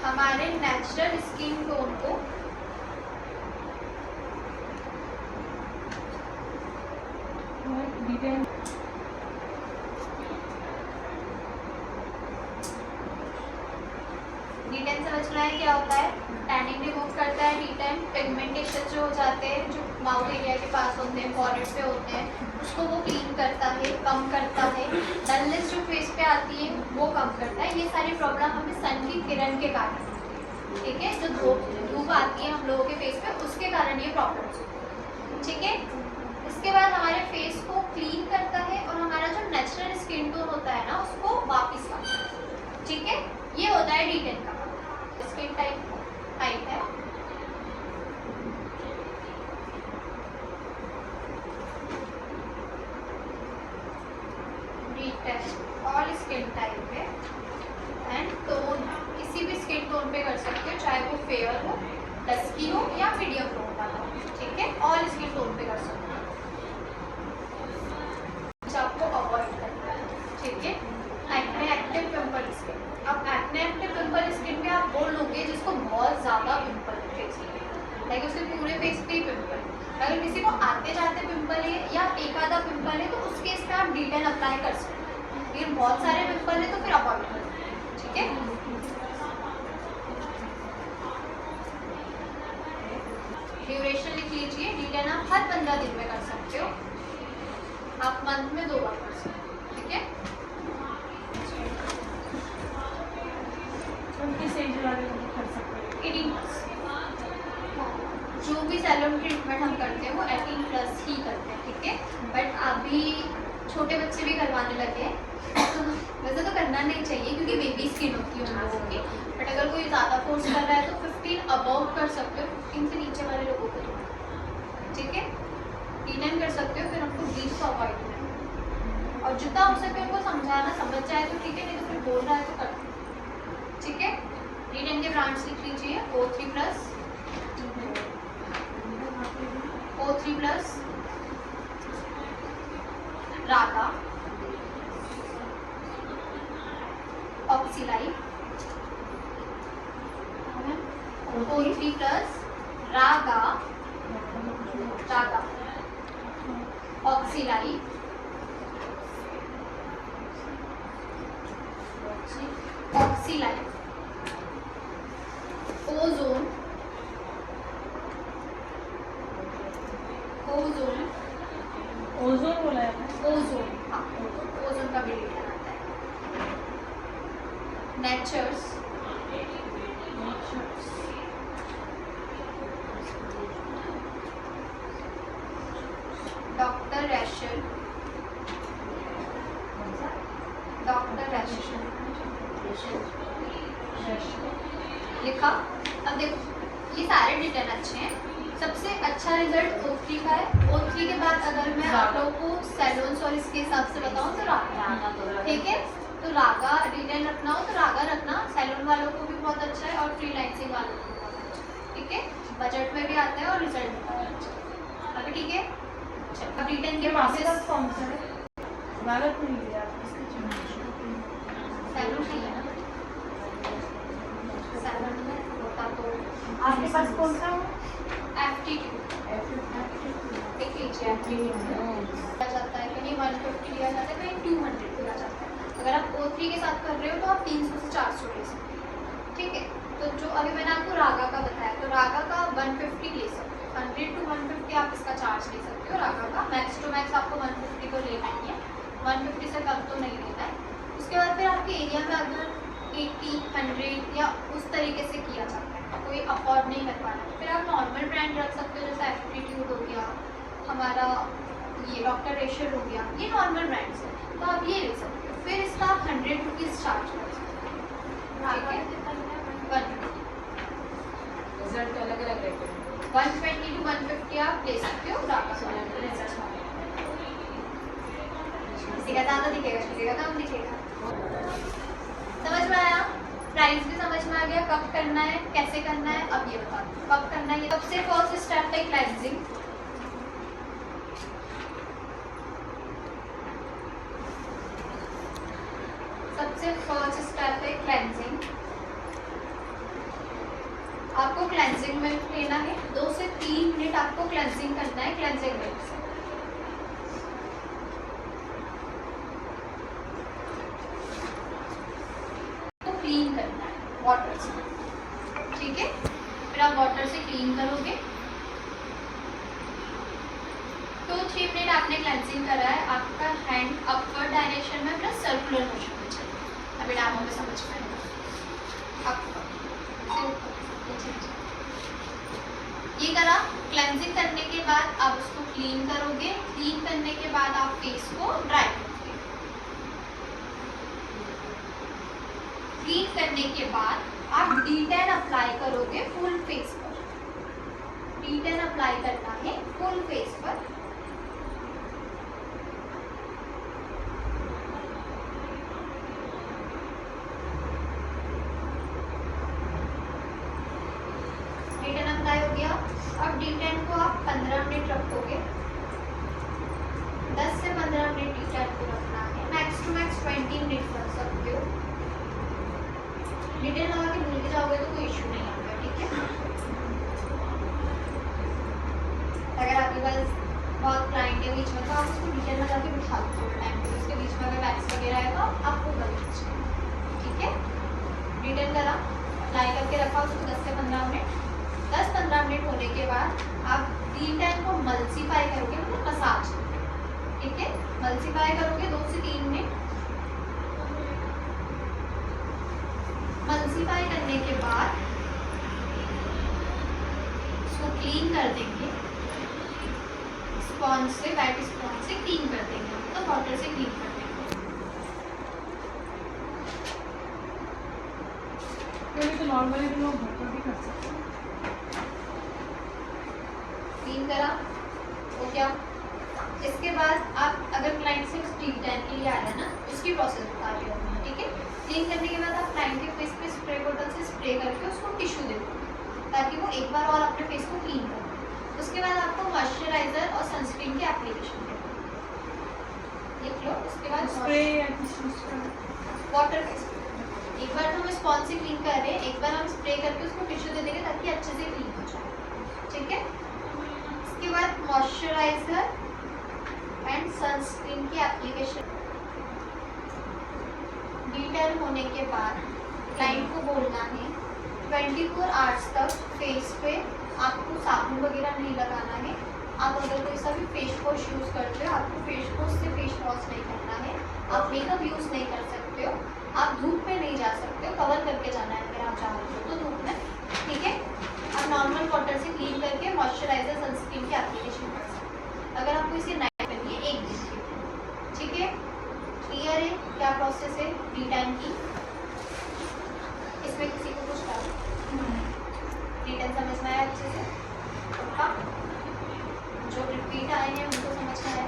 हमारे natural skin tone को डी10 समझना है क्या होता है। टैनिंग रिमूव करता है डी10। पिगमेंटेशन जो हो जाते हैं, जो माउथ एरिया के पास होते हैं, फॉरहेड पे होते हैं, उसको वो क्लीन करता है, कम करता है। डलनेस जो फेस पे आती है वो कम करता है। ये सारी प्रॉब्लम हमें सन की किरण के कारण, ठीक है, जो धूप आती है हम लोगों के फेस पे, उसके कारण ये प्रॉब्लम्स होती है, ठीक है। इसके बाद हमारे फेस को क्लीन करता है और हमारा जो नेचुरल स्किन टोन होता है ना, उसको वापस लाता है, ठीक है। ये होता है डी10 का स्किन टाइप है। डी10 ऑल स्किन टाइप है एंड टोन किसी भी स्किन टोन पे कर सकते हो, चाहे वो फेयर हो, डस्की हो या मीडियम टोन वाला हो, ठीक है। ऑल स्किन टोन पे कर सकते हो, आपको अवॉइड करना है, ठीक है। एक्ने एक्टिव पिंपल स्किन, अब एक्ने एक्टिव पिंपल स्किन पे आप वो लोगे जिसको बहुत ज़्यादा पिंपल है फेस पे, लाइक उसके पूरे फेस पे ही पिंपल। अगर किसी को आते जाते पिंपल है या एक आधा पिंपल है तो उस केस में आप डी10 अप्लाई कर सकते हैं। लेकिन बहुत सारे पिंपल है तो फिर अवॉइड करें, ठीक है। ड्यूरेशन लिख लीजिए। डी10 आप हर 15 दिन में कर सकते हो, आप मंथ में 2 बार कर सकते हो, ठीक है। किस एज वाले लोग कर सकते हैं? 18+। जो भी सैलून ट्रीटमेंट हम करते हैं वो 18+ ही करते हैं, ठीक है। बट अभी छोटे बच्चे भी करवाने लगे हैं तो वैसे तो करना नहीं चाहिए क्योंकि बेबी स्किन होती है उन लोगों की। बट अगर कोई ज़्यादा फोर्स कर रहा है तो 15 अबव कर सकते हो, 15 से नीचे वाले लोगों को तो, ठीक है। डी10 कर सकते हो, फिर हमको ब्लीच को अवॉइड करना और जितना हो सके उनको समझाना, समझ जाए तो ठीक है, नहीं तो फिर बोल रहा है तो कर, ठीक है। डी10 के ब्रांड्स लिख लीजिए। O3+, O3+, रागा, ऑक्सीलाइट, O3+, रागा, ऑक्सीलाइट, ओजोन, ओजोन बोला है ओजोन, हाँ ओजोन का भी डी10 आता है। नेचर्स, डॉक्टर रैशल, लिखा। अब देखो ये सारे डी10 अच्छे हैं, सबसे अच्छा रिजल्ट O3 का है। O3 के बाद अगर मैं आप लोगों को सैलून्स और इसके हिसाब से बताऊं तो रागा, ठीक है। तो रागा डी10 रखना हो तो रागा रखना, सैलून वालों को भी बहुत अच्छा है और फ्रीलांसिंग वालों को भी बहुत अच्छा है, ठीक है। बजट में भी आता है और रिजल्ट भी बहुत अच्छा है, अभी ठीक है। अब डी10 के प्रोसेस कौन सा है? भारत में लिया सैलून नहीं है ना, सैलून में होता तो आपके पास कौन सा है? एप्टीट्यूड, एक लीजिए एप्टीट्यूड लिया जाता है, कहीं 150 लिया जाता है, कहीं 200 लिया जाता है। अगर आप O3 के साथ कर रहे हो तो आप 300 से 400 ले सकते हो, ठीक है। तो जो अभी मैंने आपको रागा का बताया, तो रागा का 150 ले सकते हो, 100 to 150 आप इसका चार्ज ले सकते हो। रागा का मैक्स टू मैक्स आपको 150 को लेना ही है, 150 से कम तो नहीं लेना है। उसके बाद फिर आपके एरिया में अगर 80, 100 या उस तरीके से किया जाता है, कोई अफोर्ड नहीं कर पा रहा है, फिर आप नॉर्मल ब्रांड रख सकते हो, जैसे एप्टीट्यूड हो गया, हमारा ये डॉक्टर रेशल हो गया, ये नॉर्मल ब्रांड्स है, तो आप ये ले सकते हो। फिर इसका 100 रुपीज़ चार्ज कर सकते हो, ठीक है। 150 रिजल्ट अलग अलग रहते हैं। 120 to 150 आप ले सकते हो रागा का। किसी का ज़्यादा दिखेगा, किसी का कम दिखेगा। समझ में आया? प्राइस भी समझ में आ गया, कब करना है, कैसे करना है, अब ये बता दो कब करना है। सबसे फर्स्ट स्टेप है क्लेंजिंग। सबसे फर्स्ट स्टेप है क्लेंजिंग। आपको क्लेंजिंग मिल्क लेना है, 2 से 3 मिनट आपको क्लेंजिंग करना है क्लेंजिंग मिल्क से। तो क्लीन करना है वाटर से, ठीक है। फिर आप वाटर से क्लीन करोगे। 2-3 मिनट आपने क्लेंजिंग करा है, आपका हैंड अपवर्ड डायरेक्शन में प्लस सर्कुलर मोशन में चले। अभी डामो में समझ पाएंगे अपवर्ड से ऊपर। ये करा। क्लेंजिंग करने के बाद आप उसको क्लीन करोगे। क्लीन करने के बाद आप फेस को ड्राई करोगे। क्लीन करने के बाद आप D10 अप्लाई करोगे फुल फेस पर। D10 अप्लाई करना है फुल फेस पर। D10 अप्लाई हो गया। अब D10 को आप 15 मिनट रखोगे। 10 से 15 मिनट D10 को रखना है। मैक्स टू मैक्स 20 मिनट रख सकते हो। D10 लगा के भूल के जाओगे तो कोई इशू नहीं आएगा, ठीक है। अगर आपके पास बहुत क्लाइंट है बीच में तो आप उसको D10 लगा के बिठा दो थोड़ा टाइम पे। उसके बीच में अगर वैक्स वगैरह है तो आपको कर दीजिए, ठीक है। D10 करा, अप्लाई करके रखा उसको 10 से 15 मिनट। 10-15 मिनट होने के बाद आप D10 को मल्सीफाई करोगे, मतलब मसाज, ठीक है। मल्सीफाई करोगे 2 से 3 मिनट। मल्सीफाई करने के बाद इसको क्लीन कर देंगे स्पॉन्ज से, वेट स्पॉन्ज से क्लीन कर देंगे, तो वाटर से क्लीन कर देंगे। तो नॉर्मली तो लोग घर पर भी कर सकते हैं। क्लीन करा हो गया। इसके बाद आप अगर क्लाइंट से D10 के लिए आ रहा है ना, उसकी प्रोसेस बता रही हूँ, ठीक है। क्लीन करने के बाद आप क्लाइंट के फेस पे स्प्रे बोतल से स्प्रे करके उसको टिश्यू दे दो ताकि वो एक बार और अपने फेस को क्लीन कर। उसके बाद आपको मॉइस्चराइजर और सनस्क्रीन की एप्लीकेशन करनी, लिख लो। उसके बाद स्प्रे या टिश्यू वाटर का स्प्रे। एक बार तो हम स्पॉन्ज से क्लीन कर रहे हैं, एक बार हम स्प्रे करके उसको टिश्यू दे देंगे ताकि अच्छे से क्लीन हो जाए, ठीक है। इसके बाद मॉइस्चराइजर एंड सनस्क्रीन की एप्लीकेशन। D10 होने के बाद क्लाइंट को बोलना है 24 आवर्स तक फेस पे आपको साबुन वगैरह नहीं लगाना है। आप अगर कोई सा भी फेस वॉश यूज़ करते हो, आपको फेस वॉश से फेस वॉश नहीं करना है। आप मेकअप यूज़ नहीं कर सकते हो। आप धूप में नहीं जा सकते हो, कवर करके जाना है अगर आप जा रहे हो तो धूप में, ठीक है। आप नॉर्मल वाटर से क्लीन करके मॉइस्चराइजर सनस्क्रीन की एप्लीकेशन कर सकते हो। अगर आपको इसे नाइट करनी है 1 दिन की, ठीक है। क्लियर है क्या प्रोसेस है D10 की? इसमें किसी को कुछ डाउट? D10 समझ में आया अच्छे से? पक्का? जो रिपीट आए हैं उनको समझ में आया?